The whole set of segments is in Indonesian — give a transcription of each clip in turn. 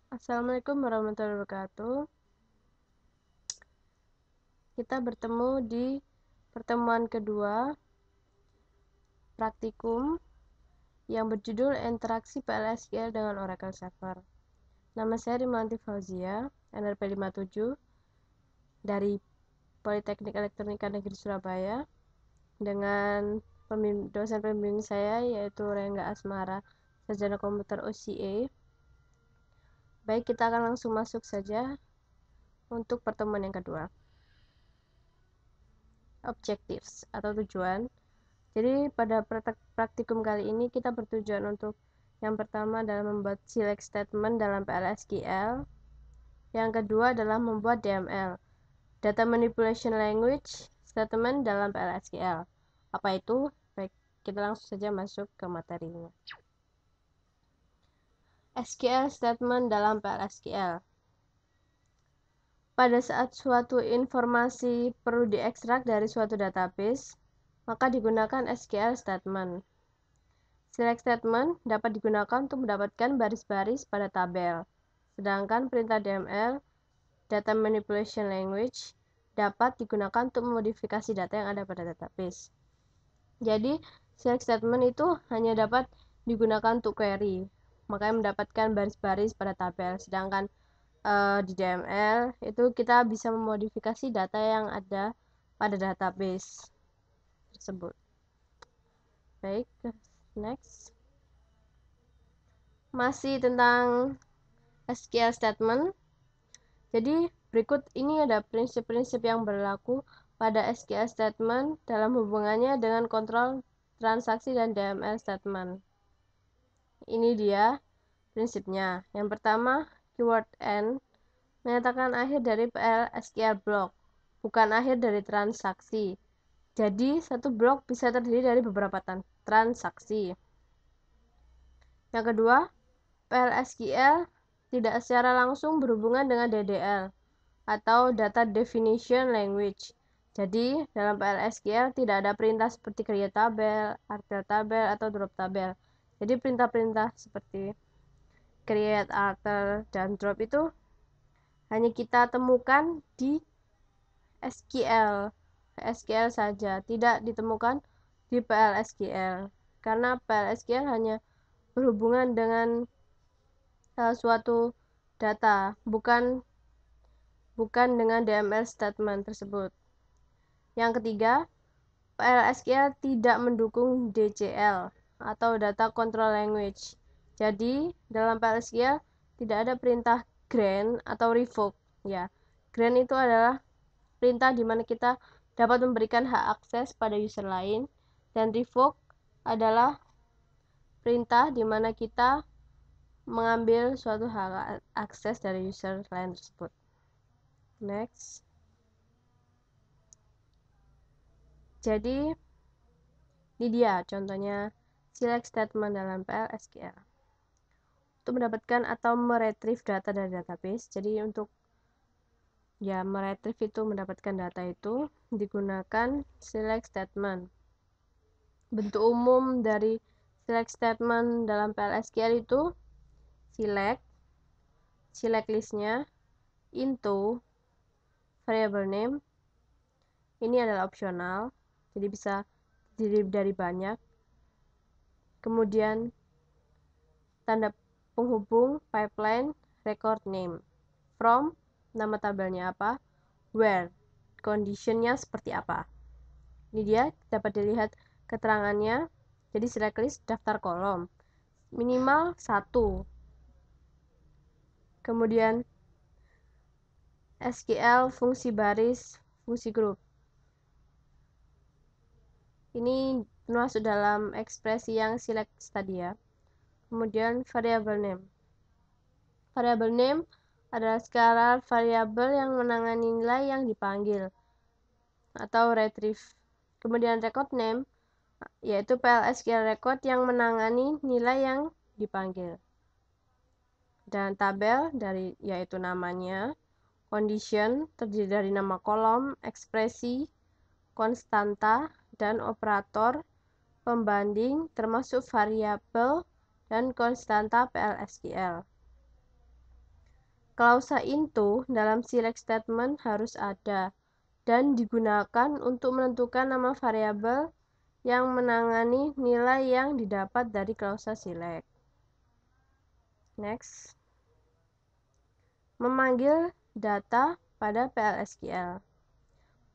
Assalamualaikum warahmatullahi wabarakatuh. Kita bertemu di pertemuan kedua praktikum yang berjudul Interaksi PLSQL dengan Oracle Server. Nama saya Rimanti Fauzia, NRP 57 dari Politeknik Elektronika Negeri Surabaya dengan dosen pembimbing saya yaitu Rengga Asmara, Sarjana Komputer OCA. Baik, kita akan langsung masuk saja untuk pertemuan yang kedua. Objectives atau tujuan. Jadi pada praktikum kali ini kita bertujuan untuk yang pertama adalah membuat select statement dalam PLSQL. Yang kedua adalah membuat DML, Data Manipulation Language statement dalam PLSQL. Apa itu? Baik, kita langsung saja masuk ke materinya. SQL statement dalam PLSQL. Pada saat suatu informasi perlu diekstrak dari suatu database, maka digunakan SQL statement. Select statement dapat digunakan untuk mendapatkan baris-baris pada tabel, sedangkan perintah DML, Data Manipulation Language, dapat digunakan untuk memodifikasi data yang ada pada database. Jadi, select statement itu hanya dapat digunakan untuk query, makanya mendapatkan baris-baris pada tabel, sedangkan di DML itu kita bisa memodifikasi data yang ada pada database tersebut. Baik, next. Masih tentang SQL statement. Jadi berikut ini ada prinsip-prinsip yang berlaku pada SQL statement dalam hubungannya dengan kontrol transaksi dan DML statement. Ini dia prinsipnya. Yang pertama, keyword end menyatakan akhir dari PLSQL block, bukan akhir dari transaksi. Jadi, satu blok bisa terdiri dari beberapa transaksi. Yang kedua, PLSQL tidak secara langsung berhubungan dengan DDL atau Data Definition Language. Jadi, dalam PLSQL tidak ada perintah seperti create tabel, alter tabel, atau drop tabel. Jadi, perintah-perintah seperti create, alter, dan drop itu hanya kita temukan di SQL saja, tidak ditemukan di PLSQL. Karena PLSQL hanya berhubungan dengan suatu data, bukan dengan DML statement tersebut. Yang ketiga, PLSQL tidak mendukung DCL atau Data Control Language. Jadi, dalam PLSQL tidak ada perintah grant atau revoke. Ya, grant itu adalah perintah di mana kita dapat memberikan hak akses pada user lain, dan revoke adalah perintah di mana kita mengambil suatu hak akses dari user lain tersebut. Next. Jadi, ini dia contohnya select statement dalam PLSQL. Untuk mendapatkan atau meretrieve data dari database. Jadi untuk meretrieve itu mendapatkan data itu digunakan select statement. Bentuk umum dari select statement dalam PLSQL itu select listnya, into, variable name. Ini adalah opsional, jadi bisa terdiri dari banyak. Kemudian tanda penghubung, pipeline, record name. From, nama tabelnya apa, where, conditionnya seperti apa. Ini dia, dapat dilihat keterangannya. Jadi select list daftar kolom minimal 1. Kemudian SQL fungsi baris, fungsi grup. Ini termasuk dalam ekspresi yang select tadi ya. Kemudian variable name. Variable name adalah skala variabel yang menangani nilai yang dipanggil atau retrieve. Kemudian record name yaitu PLSQL record yang menangani nilai yang dipanggil. Dan tabel yaitu namanya. Condition terdiri dari nama kolom, ekspresi, konstanta, dan operator pembanding termasuk variabel dan konstanta PLSQL. Klausa into dalam select statement harus ada dan digunakan untuk menentukan nama variabel yang menangani nilai yang didapat dari klausa select. Next. Memanggil data pada PLSQL.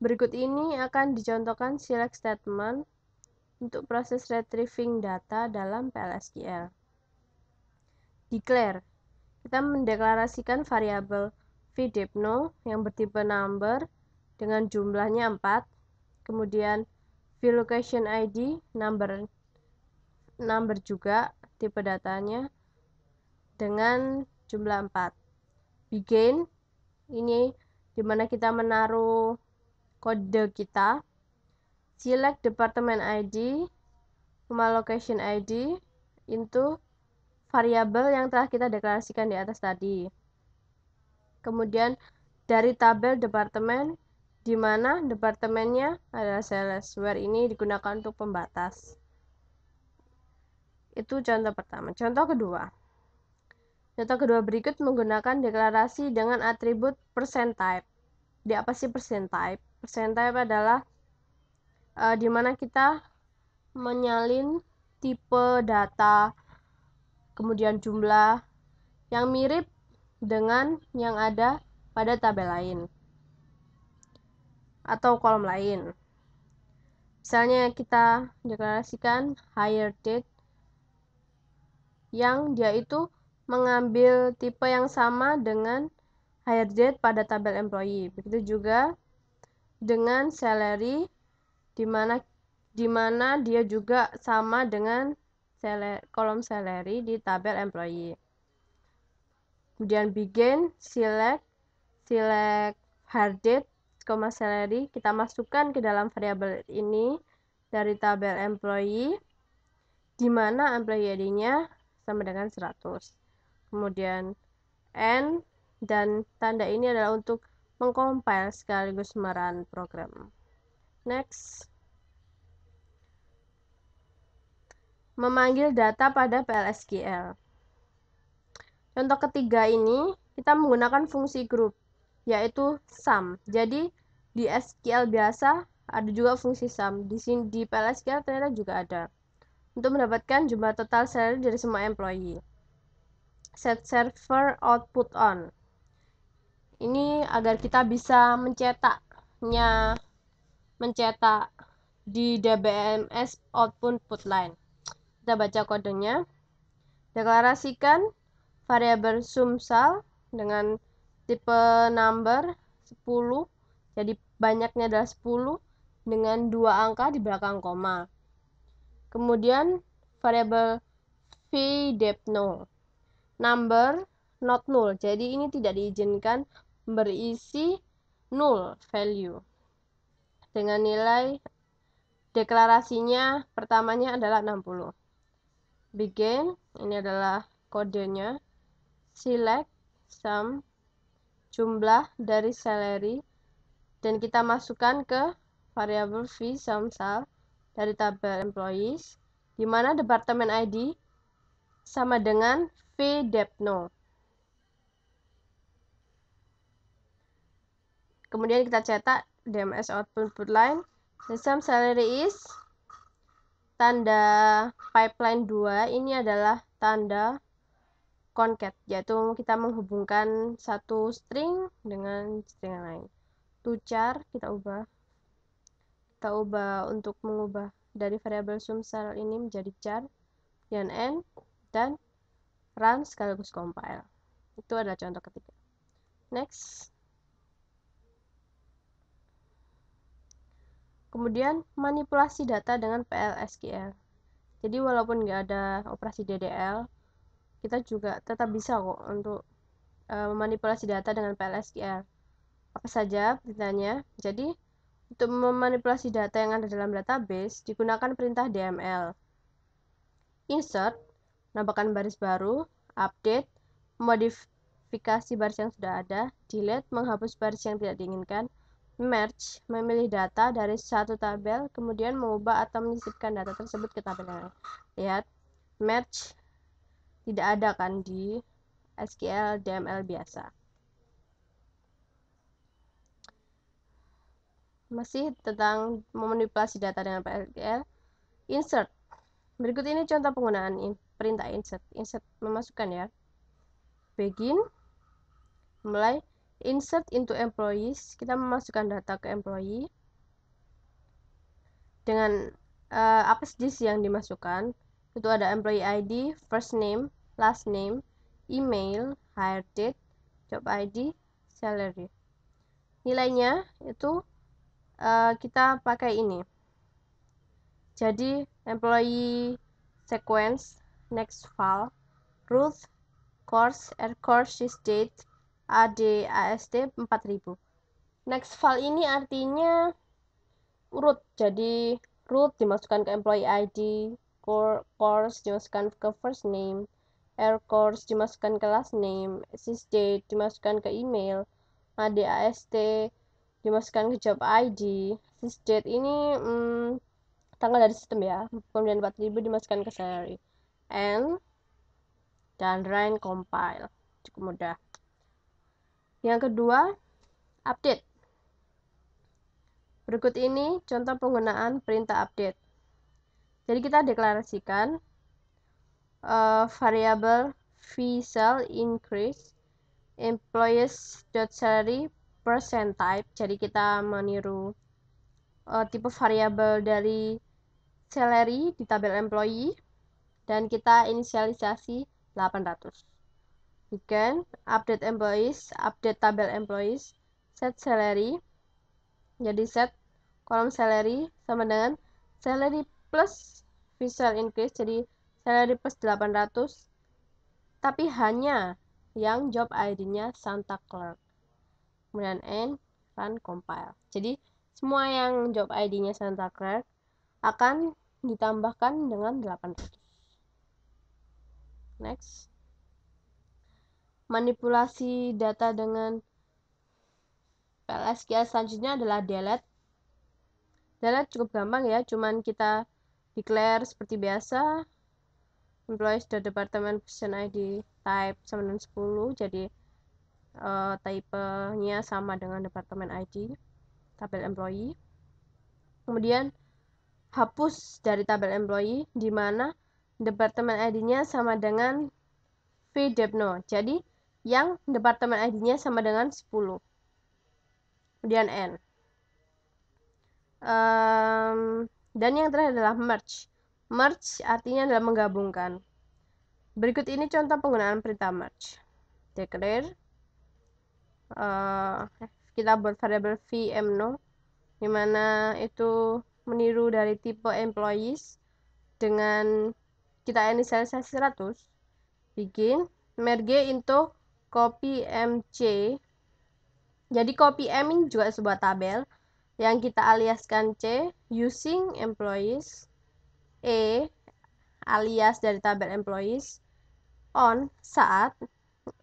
Berikut ini akan dicontohkan select statement untuk proses retrieving data dalam PLSQL. Declare. Kita mendeklarasikan variabel vdepno yang bertipe number dengan jumlahnya 4. Kemudian vLocation ID number juga tipe datanya dengan jumlah 4. Begin ini dimana kita menaruh kode kita. Select department ID, location ID into variabel yang telah kita deklarasikan di atas tadi. Kemudian dari tabel departemen, di mana departemennya adalah sales, where ini digunakan untuk pembatas. Itu contoh pertama. Contoh kedua. Contoh kedua berikut menggunakan deklarasi dengan atribut %type. Di apa sih %type? %type adalah di mana kita menyalin tipe data, kemudian jumlah yang mirip dengan yang ada pada tabel lain atau kolom lain. Misalnya kita deklarasikan hire date yang dia itu mengambil tipe yang sama dengan hire date pada tabel employee. Begitu juga dengan salary di mana dia juga sama dengan kolom salary di tabel employee. Kemudian begin select hire date, salary kita masukkan ke dalam variabel ini dari tabel employee di mana employee ID-nya sama dengan 100. Kemudian end, dan tanda ini adalah untuk mengcompile sekaligus merun program. Next. Memanggil data pada PLSQL. Contoh ketiga ini kita menggunakan fungsi group, yaitu sum. Jadi di SQL biasa ada juga fungsi sum. Di sini di PLSQL ternyata juga ada. Untuk mendapatkan jumlah total salary dari semua employee. Set server output on. Ini agar kita bisa mencetak di DBMS output line. Kita baca kodenya. Deklarasikan variabel sumsal dengan tipe number 10. Jadi banyaknya adalah 10 dengan 2 angka di belakang koma. Kemudian variabel vdepno number not null, jadi ini tidak diizinkan berisi null value dengan nilai deklarasinya pertamanya adalah 60. Begin, ini adalah kodenya. Select sum, jumlah dari salary, dan kita masukkan ke variabel v sumsal dari tabel employees, di mana departemen ID sama dengan vdepno. Kemudian kita cetak DMS output line. The sum salary is tanda pipeline 2. Ini adalah tanda concat, yaitu kita menghubungkan satu string dengan string lain. To char kita ubah untuk mengubah dari variabel sumsal ini menjadi char, dan end, dan run sekaligus compile. Itu adalah contoh ketiga. Next. Kemudian manipulasi data dengan PLSQL. Jadi walaupun nggak ada operasi DDL, kita juga tetap bisa kok untuk memanipulasi data dengan PLSQL. Apa saja perintahnya? Jadi untuk memanipulasi data yang ada dalam database digunakan perintah DML. Insert, menambahkan baris baru, update, modifikasi baris yang sudah ada, delete, menghapus baris yang tidak diinginkan, merge, memilih data dari satu tabel, kemudian mengubah atau menyisipkan data tersebut ke tabel yang lain. Lihat, merge tidak ada kan di SQL DML biasa. masih tentang memanipulasi data dengan PLSQL. Insert. Berikut ini contoh penggunaan perintah insert. Insert memasukkan ya. Begin. Mulai. Insert into employees. Kita memasukkan data ke employee. Dengan apa saja yang dimasukkan? Itu ada employee ID, first name, last name, email, hire date, job ID, salary. Nilainya itu kita pakai ini. Jadi employee sequence, next file, root, course, course, date, AD, ASD 4000. Next file ini artinya urut. Jadi root dimasukkan ke employee ID, course dimasukkan ke first name, course dimasukkan ke last name, date dimasukkan ke email, AD, ASD dimasukkan ke job ID. Date ini tanggal dari sistem ya. Kemudian 4000 dimasukkan ke salary. Dan run compile. Cukup mudah. Yang kedua, update. Berikut ini contoh penggunaan perintah update. Jadi kita deklarasikan variable v-cell increase employees.salary percent type. Jadi kita meniru tipe variabel dari salary di tabel employee dan kita inisialisasi 800. Begin, update employees, update tabel employees, set salary. Jadi set kolom salary sama dengan salary plus visual increase, jadi salary plus 800, tapi hanya yang job ID-nya Santa Clerk. Kemudian end, run compile. Jadi semua yang job ID-nya Santa Clerk akan ditambahkan dengan 800. Next. Manipulasi data dengan PLSQL selanjutnya adalah delete. Delete cukup gampang ya, cuman kita declare seperti biasa employees.department position ID type sama dengan 10, jadi type-nya sama dengan departemen ID tabel employee. Kemudian hapus dari tabel employee di mana departemen ID-nya sama dengan VDEPNO, jadi yang departemen ID-nya sama dengan 10. Kemudian N. Dan yang terakhir adalah merge. Merge artinya adalah menggabungkan. Berikut ini contoh penggunaan perintah merge. Declare. Kita buat variabel vmno, dimana itu meniru dari tipe employees dengan kita inisialisasi 100. Begin. Merge into copy mc. Jadi copy M ini juga sebuah tabel yang kita aliaskan C using employees alias dari tabel employees on saat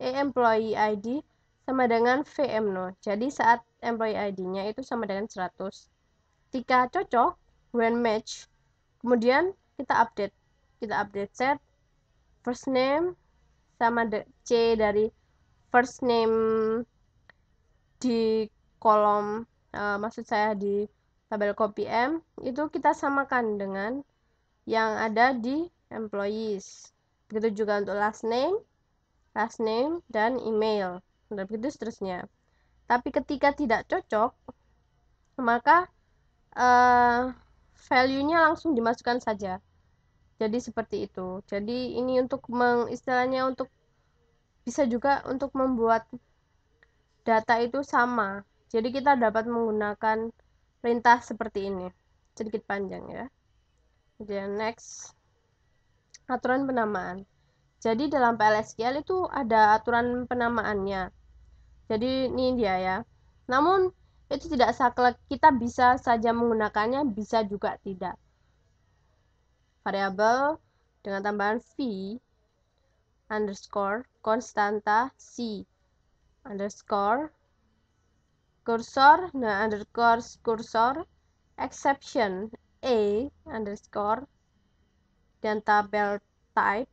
employee ID sama dengan vmno. Jadi saat employee ID-nya itu sama dengan 100. Jika cocok, when match, kemudian kita update. Kita update set first name sama C dari first name di kolom maksud saya di tabel copy M itu kita samakan dengan yang ada di employees. Begitu juga untuk last name dan email, dan begitu seterusnya. Tapi ketika tidak cocok, maka value-nya langsung dimasukkan saja. Jadi seperti itu. Jadi ini untuk istilahnya untuk bisa juga untuk membuat data itu sama. Jadi kita dapat menggunakan perintah seperti ini. Sedikit panjang ya. Kemudian next, aturan penamaan. Jadi dalam PLSQL itu ada aturan penamaannya. Jadi ini dia ya. Namun itu tidak saklek, kita bisa saja menggunakannya, bisa juga tidak. Variabel dengan tambahan v underscore konstanta c underscore cursor, nah underscore cursor, exception a underscore, dan tabel type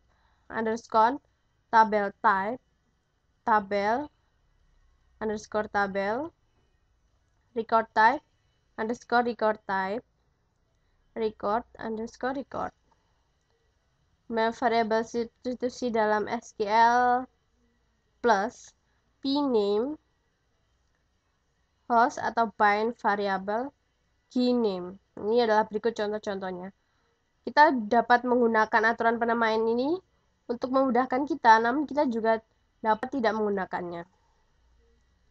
underscore tabel type, tabel underscore tabel, record type underscore record type, record underscore record. Variabel substitusi dalam SQL plus pname host atau bind variabel keyname. Ini adalah berikut contoh-contohnya. Kita dapat menggunakan aturan penamaan ini untuk memudahkan kita, namun kita juga dapat tidak menggunakannya.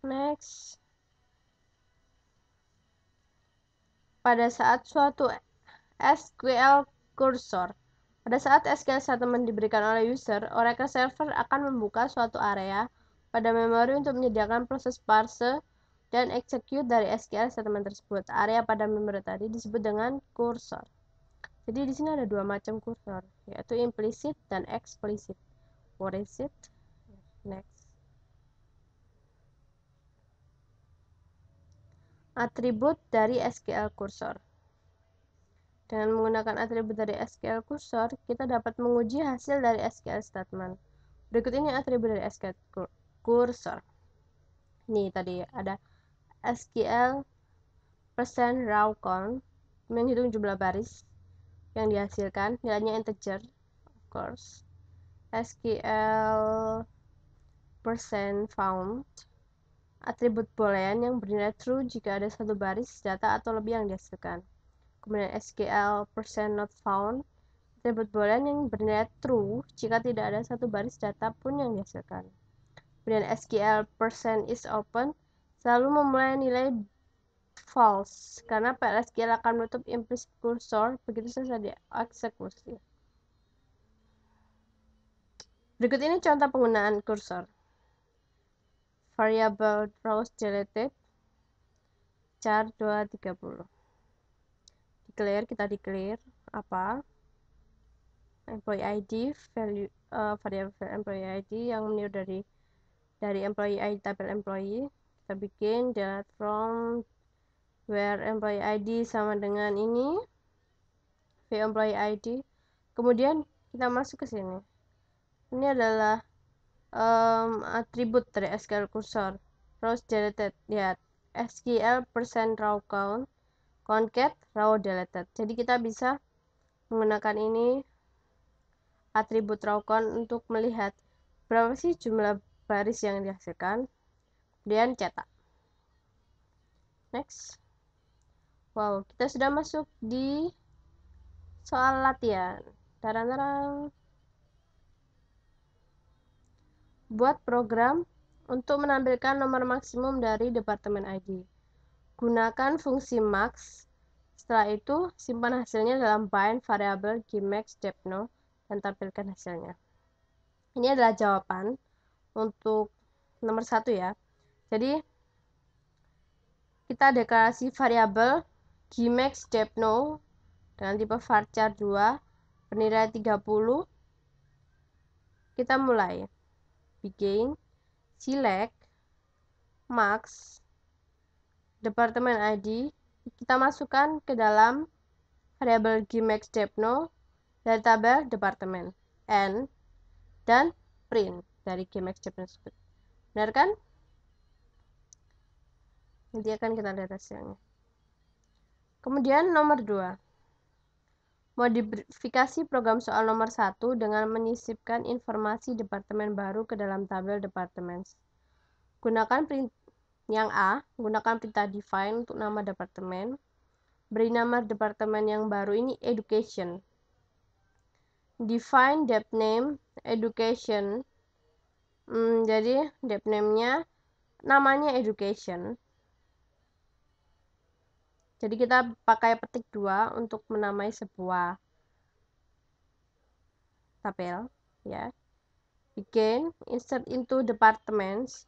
Next. Pada saat suatu SQL cursor, pada saat SQL statement diberikan oleh user, Oracle Server akan membuka suatu area pada memori untuk menyediakan proses parse dan execute dari SQL statement tersebut. Area pada memori tadi disebut dengan cursor. Jadi di sini ada dua macam kursor, yaitu implicit dan explicit. What is it? Next. Atribut dari SQL cursor. Dengan menggunakan atribut dari SQL cursor, kita dapat menguji hasil dari SQL statement. Berikut ini atribut dari SQL cursor. Ini tadi ada SQL %raw count, menghitung jumlah baris yang dihasilkan, nilainya integer, of course. SQL %found, atribut boolean yang bernilai true jika ada satu baris data atau lebih yang dihasilkan. Kemudian SQL %not found, atribut boolean yang bernilai true jika tidak ada satu baris data pun yang dihasilkan. Kemudian SQL %is open selalu memulai nilai false karena PLSQL akan menutup implicit cursor begitu saja dieksekusi. Berikut ini contoh penggunaan cursor. Variable rows deleted char 230. Declare, kita declare apa? Employee ID, value variable employee ID yang meniru dari employee ID tabel employee. Kita bikin delete from where employee ID sama dengan ini view employee ID. Kemudian kita masuk ke sini. Ini adalah atribut dari SQL cursor. Rows deleted, lihat SQL %raw count concat raw deleted. Jadi kita bisa menggunakan ini atribut raw count untuk melihat berapa sih jumlah baris yang dihasilkan, kemudian cetak. Next. Wow, kita sudah masuk di soal latihan. Tarang-tarang. Buat program untuk menampilkan nomor maksimum dari departemen ID. Gunakan fungsi max. Setelah itu, simpan hasilnya dalam bind variabel gmax.depno dan tampilkan hasilnya. Ini adalah jawaban untuk nomor 1 ya. Jadi, kita deklarasi variabel gmax.depno dengan tipe varchar 2 bernilai 30. Kita mulai. Begin, select, max, departemen ID, kita masukkan ke dalam variabel gmax.depno dari tabel departemen, n, dan print dari gmax.depno tersebut. Benar kan? Nanti akan kita lihat hasilnya. Kemudian nomor 2. Modifikasi program soal nomor 1 dengan menyisipkan informasi departemen baru ke dalam tabel departemen. Gunakan print yang A, gunakan perintah define untuk nama departemen. Beri nama departemen yang baru ini education. Define dep name education. Jadi dep name-nya namanya education. Jadi kita pakai petik 2 untuk menamai sebuah tabel ya. Begin, insert into departments.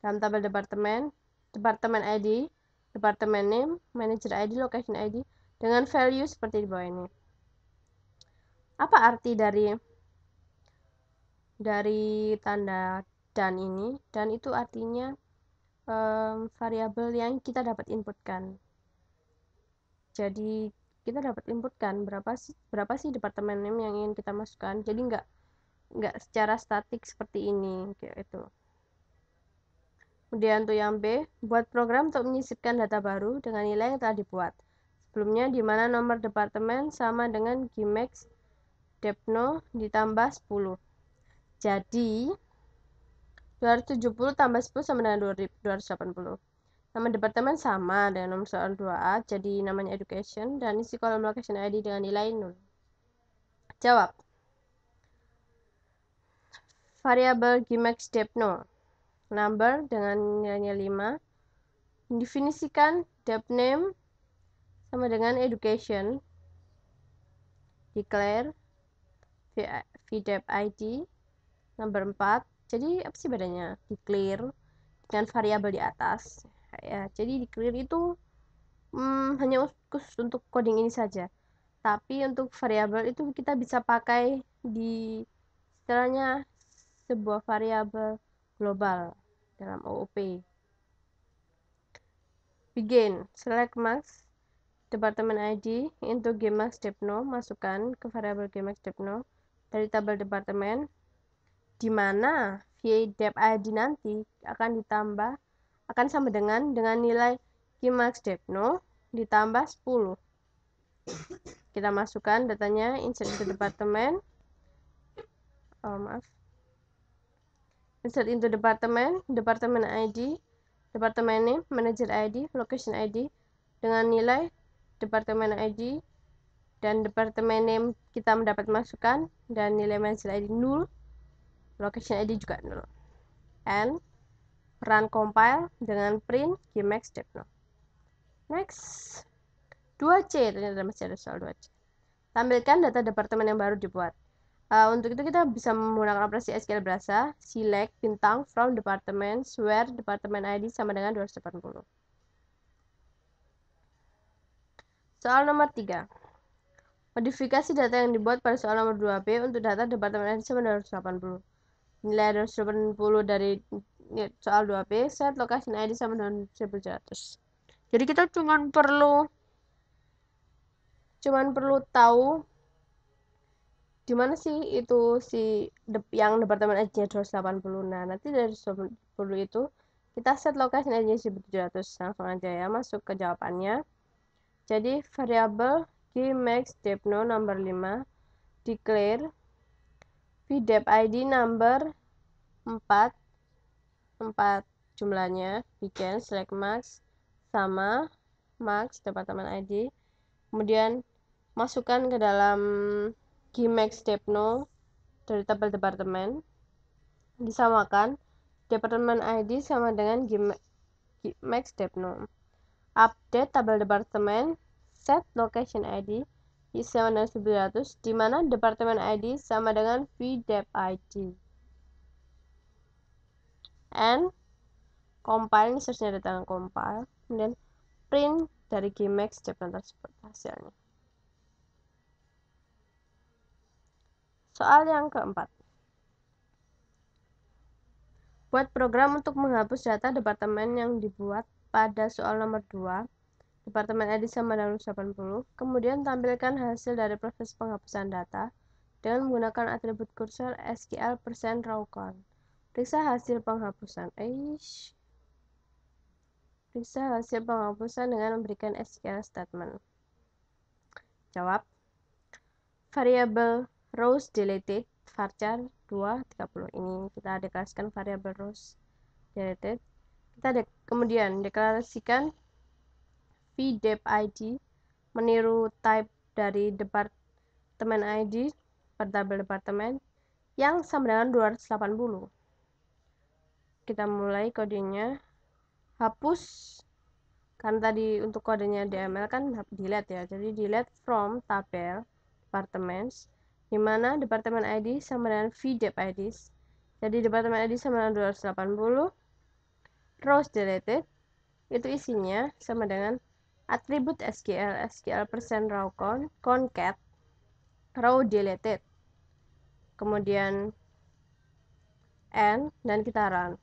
Dalam tabel departemen, departemen ID, departemen name, manager ID, location ID dengan value seperti di bawah ini. Apa arti dari tanda dan ini? Dan itu artinya variabel yang kita dapat inputkan. Jadi kita dapat inputkan berapa sih departemen name yang ingin kita masukkan. Jadi nggak secara statik seperti ini kayak itu. Kemudian untuk yang B, buat program untuk menyisipkan data baru dengan nilai yang telah dibuat sebelumnya, di mana nomor departemen sama dengan Gimex Depno ditambah 10. Jadi 270 tambah 10 sama dengan 280. Nama departemen sama dengan nomor soal 2A, jadi namanya education, dan isi kolom location ID dengan nilai 0. Jawab. Variabel Gimex Depno number dengan nilainya 5. Definisikan dep name sama dengan education. Declare vdep id number 4. Jadi apa sih bedanya declare dengan variabel di atas? Ya, jadi declare itu hanya khusus untuk coding ini saja. Tapi untuk variabel itu kita bisa pakai di istilahnya sebuah variabel global dalam OOP. Begin, select max departemen ID into Gimex Depno, masukkan ke variabel Gimex Depno dari tabel departemen, di mana vdep ID nanti akan sama dengan nilai Gimex Depno ditambah 10. Kita masukkan datanya, insert into departemen. Insert into departemen ID, departemen name, manager ID, location ID dengan nilai departemen ID dan departemen name kita mendapat masukan dan nilai manager ID 0, location ID juga 0. And run compile dengan print Gimex Depno. Next. 2C, ternyata masih ada soal 2C. Tampilkan data departemen yang baru dibuat. Untuk itu kita bisa menggunakan operasi SQL biasa, select bintang from department where department ID sama dengan 280. Soal nomor 3. Modifikasi data yang dibuat pada soal nomor 2B untuk data departemen ID sama dengan 280. Nilai 280 dari soal 2B, set location ID sama dengan 1700. Jadi kita cuman perlu tahu di mana sih itu yang departemen ID-nya 280. Nah, nanti dari 280 itu kita set location ID-nya 1700. Langsung aja ya masuk ke jawabannya. Jadi variabel Gimex Depno number 5 declare vdep ID number 4 jumlahnya, begin select max sama max departemen ID, kemudian masukkan ke dalam Gimex Depno dari tabel departemen, disamakan departemen ID sama dengan Gimex Depno. Update tabel departemen, set location ID is 700, di mana departemen ID sama dengan vdep ID. And compile, ini searchnya datang compile, kemudian print dari Gimex Depno tersebut hasilnya. Soal yang keempat. Buat program untuk menghapus data departemen yang dibuat pada soal nomor 2, departemen ID sama dengan 80, kemudian tampilkan hasil dari proses penghapusan data dengan menggunakan atribut kursor SQL %rawcount. Periksa hasil penghapusan. Periksa hasil penghapusan dengan memberikan SQL statement. Jawab. Variabel rows deleted varchar 230. Ini kita deklarasikan variabel rows deleted. Kita kemudian deklarasikan vdep ID meniru type dari departemen ID per tabel departemen yang sama dengan 280. Kita mulai kodenya. Hapus, karena tadi untuk kodenya DML kan delete ya, jadi delete from tabel departments, di mana departemen ID sama dengan vdep ID. Jadi departemen ID sama dengan 280. Rows deleted itu isinya sama dengan atribut SQL %rawcount concat row deleted, kemudian and, dan kita run.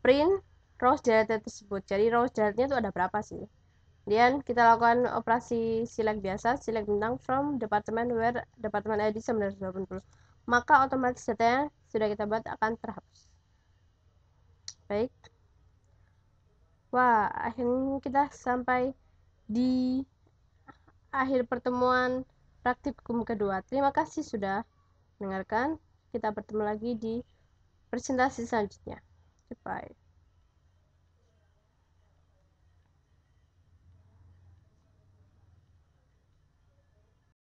Print rows deleted tersebut. Jadi rows deletednya itu ada berapa sih? Kemudian kita lakukan operasi select biasa, select bintang from department where departemen ID sama dengan 280. Maka otomatis datanya sudah kita buat akan terhapus. Baik, Wah, akhirnya kita sampai di akhir pertemuan praktikum kedua. Terima kasih sudah mendengarkan. Kita bertemu lagi di presentasi selanjutnya. Goodbye.